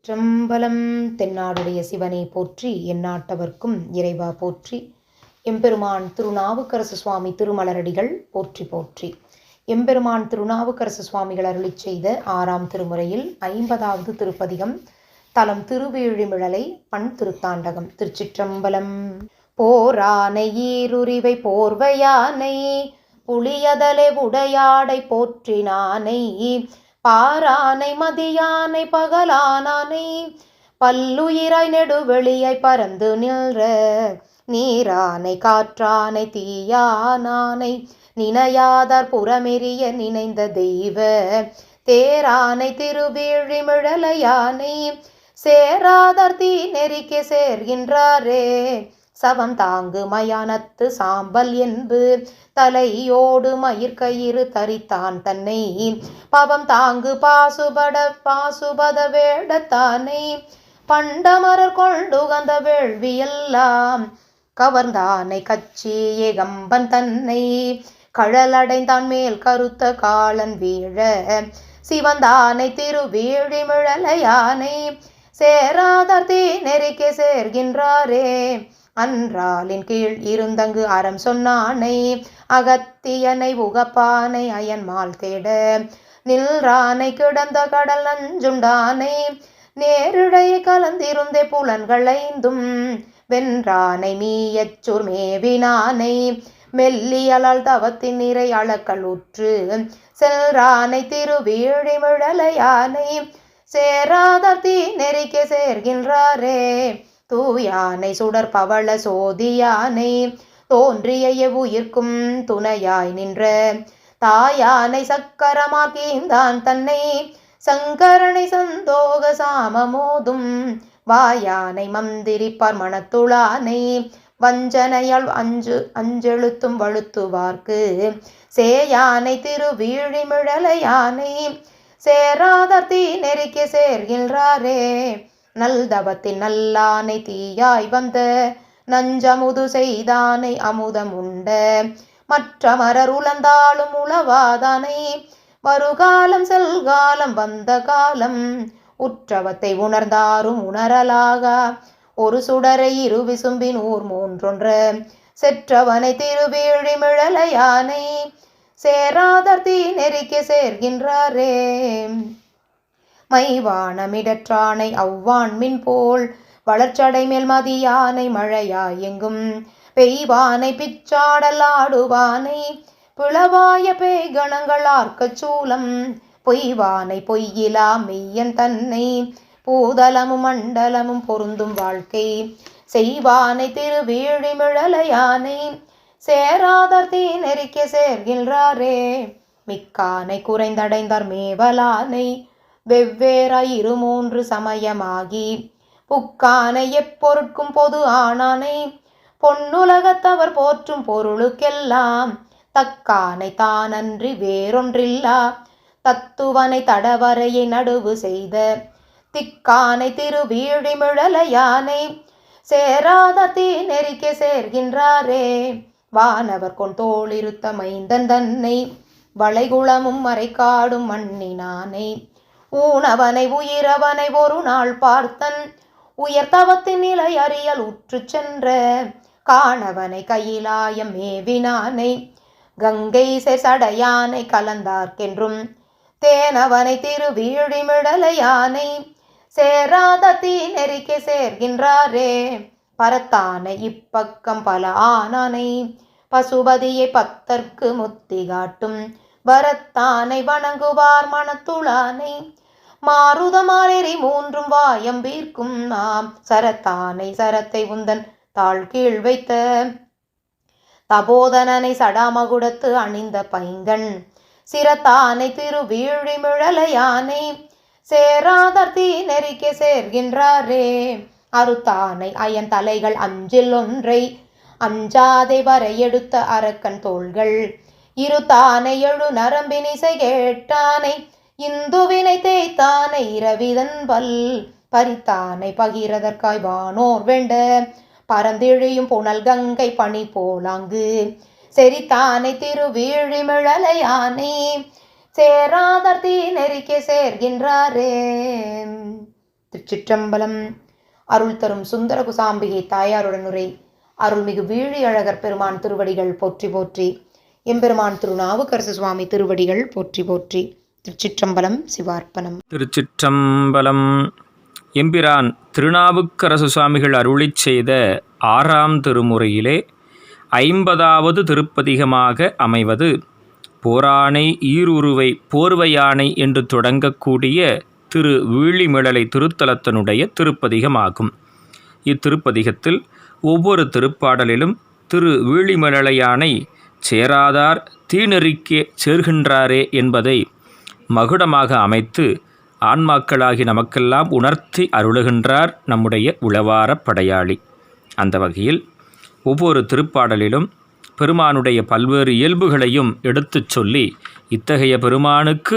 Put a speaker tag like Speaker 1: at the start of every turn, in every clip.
Speaker 1: திருச்சிற்றம்பலம். தென்னாடுடைய சிவனை போற்றி, எந்நாட்டவர்க்கும் இறைவா போற்றி. எம்பெருமான் திருநாவுக்கரசு சுவாமி திருமலரடிகள் போற்றி போற்றி. எம்பெருமான் திருநாவுக்கரசு சுவாமிகள் அருளிச் செய்த 6ஆம் திருமுறையில் 50வது திருப்பதிகம். தலம் திருவேழிமிழலை, பண் திருத்தாண்டகம். திருச்சிற்றம்பலம். போரானை ஈருரிவை போர்வையானை, புலியதலை உடையாடை போற்றினானை, பாரானை மதியானை பகலானானை, பல்லுயிராய் நெடுவெளியாய் பறந்து நின்ற நீரானை காற்றானை தீயானானை, நினையாதார் புறமெறிய நினைந்த தெய்வ தேரானை திருவேழிமிழலையானை, சேராதார் தீ நெறிக்க சேர்கின்றாரே, சவம் தாங்கு மயானத்து சாம்பல் என்பு தலையோடு மயிர்கயிறு தரித்தான் தன்னை, பவம் தாங்கு பாசுபத வேடத்தானை, பண்டமரர் கொண்டுகந்த வேள்வியெல்லாம் கவர்ந்தானை கச்சி ஏகம்பன் தன்னை, கழலடைந்தான் மேல் கருத்த காலன் வீழ சிவந்தானை திருவேழிமிழலையானை, சேராதார் தீ நெறிக்க சேர்கின்றாரே, அன்றாலின் கீழ் இருந்தங்கு அறம் சொன்னானை, அகத்தியனை உகப்பானை அயன்மால் தேட நின்றானை, கிடந்த கடல் நஞ்சுண்டானை, நேரிழையை கலந்திருந்தே புலன்கள் ஐந்தும் வென்றானை, மீயச்சூர் மேவினானை, மெல்லியலால் தவத்தின் நிறை அளக்கள் உற்று செல்றானை திருவேழிமிழலையானை, சேராதார் தீ நெறிக்க சேர்கின்றாரே, தூயானை சுடர் பவள சோதியானை, தோன்றிய எவ்வுயிர்க்கும் துணையாய் நின்ற தாயானை, சக்கரமாக்கீந்தான் தன்னை, சங்கரனை சந்தோக சாமமோதும் வாயானை, மந்திரிப்பார் மனத்துளானை, வஞ்சனையால் அஞ்செழுத்தும் வழுத்துவார்க்கு சேயானை திருவேழிமிழலையானை, சேராதார் தீ நெறிக்க சேர்கின்றாரே, நல்தவத்தின் நல்லானை தீயாய் வந்த நஞ்சமுது செய்தானை, அமுதம் உண்ட மற்றமரர் உலர்ந்தாலும் உளவாதானை, வருகாலம் செல்காலம் வந்த காலம் உற்றவத்தை உணர்ந்தாரும் உணரலாக, ஒரு சுடரை இரு விசும்பின் ஊர் மூன்றொன்ற செற்றவனை திருவேழிமிழலையானை, சேராதார் தீ நெறிக்க சேர்கின்றாரே, மைவானமிடற்றானை அவ்வான் மின் போல் வளர்ச்சடை மேல் மதியானை, மழையாய் எங்கும் பெய்வானை, பிச்சாடல் ஆடுவானை, பிளவாய பேய்கணங்கள் ஆர்க்கச் சூலம் பொய்வானை, பொய்யிலா மெய்யன் தன்னை, பூதலமும் மண்டலமும் பொருந்தும் வாழ்க்கை செய்வானை திருவேழிமிழலையானை, சேராதார் தீ நெறிக்க சேர்கின்றாரே, மிக்கானை குறைந்தடைந்தார் மேவலானை, வெவ்வேறாய் இரு மூன்று சமயமாகி புக்கானை, எப்பொருட்கும் பொது ஆனானை, பொன்னுலகத்தவர் போற்றும் பொருளுக்கெல்லாம் தக்கானை, தானன்றி வேறொன்றில்லா தத்துவனை, தடவரையை நடுவு செய்த திக்கானை திருவேழிமிழலையானை, சேராதார் தீ நெறிக்க சேர்கின்றாரே, வானவர் கொண் தோளிருத்த மைந்தன் தன்னை, வளைகுளமும் மறைக்காடும் மண்ணினானை, ஊனவனை உயிரவனை ஒரு நாள் பார்த்தன், உயர்தவத்தின் நிலை அறியல் உற்று சென்ற காணவனை, கையிலாயம் மேவினானை, கங்கை சடையானை கலந்தார்க்கென்றும் தேனவனை திருவேழிமிழலையானை, சேராதார் தீ நெறிக்க சேர்கின்றாரே, பரத்தானை இப்பக்கம் பல ஆனானை, பசுபதியை பத்தர்க்கு முத்தி காட்டும் வரத்தானை, வணங்குவார் மனத்துளானை, மாருதமாலெறி மூன்றும் வாயம் வீர்க்கும் நாம் சரத்தானை, சரத்தை உந்தன் தாழ் கீழ் வைத்த தபோதனனை, சடாமகுடத்து அணிந்த பைங்கண் சிரத்தானை திருவேழிமிழலையானை, சேராதார் தீ நெறிக்க சேர்கின்றாரே, அறுத்தானை அயன் தலைகள் அஞ்சில் ஒன்றை அஞ்சாதை வரையெடுத்த அரக்கன் தோள்கள் இருத்தானை, எழு நரம்பினிசை கேட்டானை, இந்துவினை தேய்த்தானை, இரவிதன் பல் பறித்தானை, பகிரதற்காய் வானோர் வேண்ட பரந்திழியும் புனல் கங்கை பனி போலாங்கு செரித்தானை திருவேழிமிழலையானை, சேராதார் தீ நெறிக்க சேர்கின்றாரே. திருச்சிற்றம்பலம். அருள் தரும் சுந்தர குசாம்பிகை தாயாருடன் உரை அருள்மிகு வீழி அழகர் பெருமான் திருவடிகள் போற்றி போற்றி. எம்பெருமான் திருநாவுக்கரசு சுவாமி திருவடிகள் போற்றி போற்றி. திருச்சிற்றம்பலம். சிவார்ப்பணம்.
Speaker 2: திருச்சிற்றம்பலம். எம்பிரான் திருநாவுக்கரசு சுவாமிகள் அருளிச் செய்த 6ஆம் திருமுறையிலே 50வது திருப்பதிகமாக அமைவது போரானை ஈருருவை போர்வையானை என்று தொடங்கக்கூடிய திரு வீழிமிழலை திருத்தலத்தினுடைய திருப்பதிகமாகும். இத்திருப்பதிகத்தில் ஒவ்வொரு திருப்பாடலிலும் திரு வீழிமிழலையானை சேராதார் தீநெறிக்கே சேர்கின்றாரே என்பதை மகுடமாக அமைத்து ஆன்மாக்களாகி நமக்கெல்லாம் உணர்த்தி அருளுகின்றார் நம்முடைய உளவார படையாளி. அந்த வகையில் ஒவ்வொரு திருப்பாடலிலும் பெருமானுடைய பல்வேறு இயல்புகளையும் எடுத்துச் சொல்லி இத்தகைய பெருமானுக்கு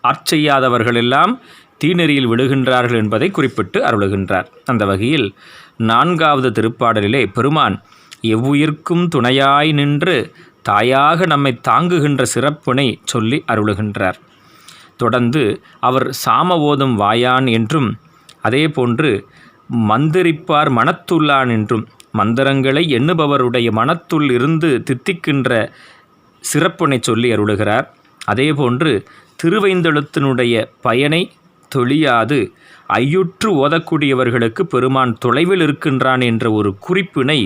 Speaker 2: ஆட்செய்யாதவர்களெல்லாம் தீநெறியில் விழுகின்றார்கள் என்பதை குறிப்பிட்டு அருளுகின்றார். அந்த வகையில் 4வது திருப்பாடலிலே பெருமான் எவ்வுயிர்க்கும் துணையாய் நின்று தாயாக நம்மை தாங்குகின்ற சிறப்பினை சொல்லி அருளுகின்றார். தொடர்ந்து அவர் சாம ஓதும் வாயான் என்றும் அதே போன்று மந்திரிப்பார் மனத்துள்ளான் என்றும் மந்திரங்களை எண்ணுபவருடைய மனத்துள் இருந்து தித்திக்கின்ற சிறப்பினை சொல்லி அருளுகிறார். அதேபோன்று திருவைந்தெழுத்தினுடைய பயனை தொழியாது ஐயுற்று ஓதக்கூடியவர்களுக்கு பெருமான் தொலைவில் இருக்கின்றான் என்ற ஒரு குறிப்பினை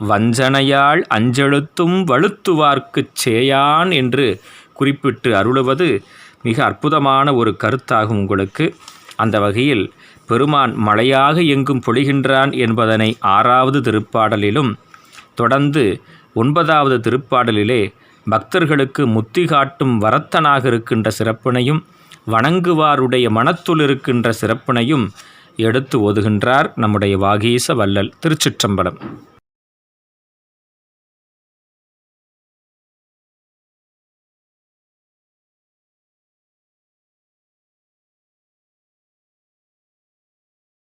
Speaker 2: வஞ்சனையால் அஞ்செழுத்தும் வழுத்துவார்க்குச் சேயான் என்று குறிப்பிட்டு அருளுவது மிக அற்புதமான ஒரு கருத்தாகும் உங்களுக்கு. அந்த வகையில் பெருமான் மழையாக எங்கும் பொழிகின்றான் என்பதனை 6வது திருப்பாடலிலும் தொடர்ந்து 9வது திருப்பாடலிலே பக்தர்களுக்கு முத்தி காட்டும் வரத்தனாக இருக்கின்ற சிறப்பினையும் வணங்குவாருடைய மனத்துள் இருக்கின்ற சிறப்பினையும் எடுத்து ஓதுகின்றார் நம்முடைய வாகீச வள்ளல். திருச்சிற்றம்பலம்.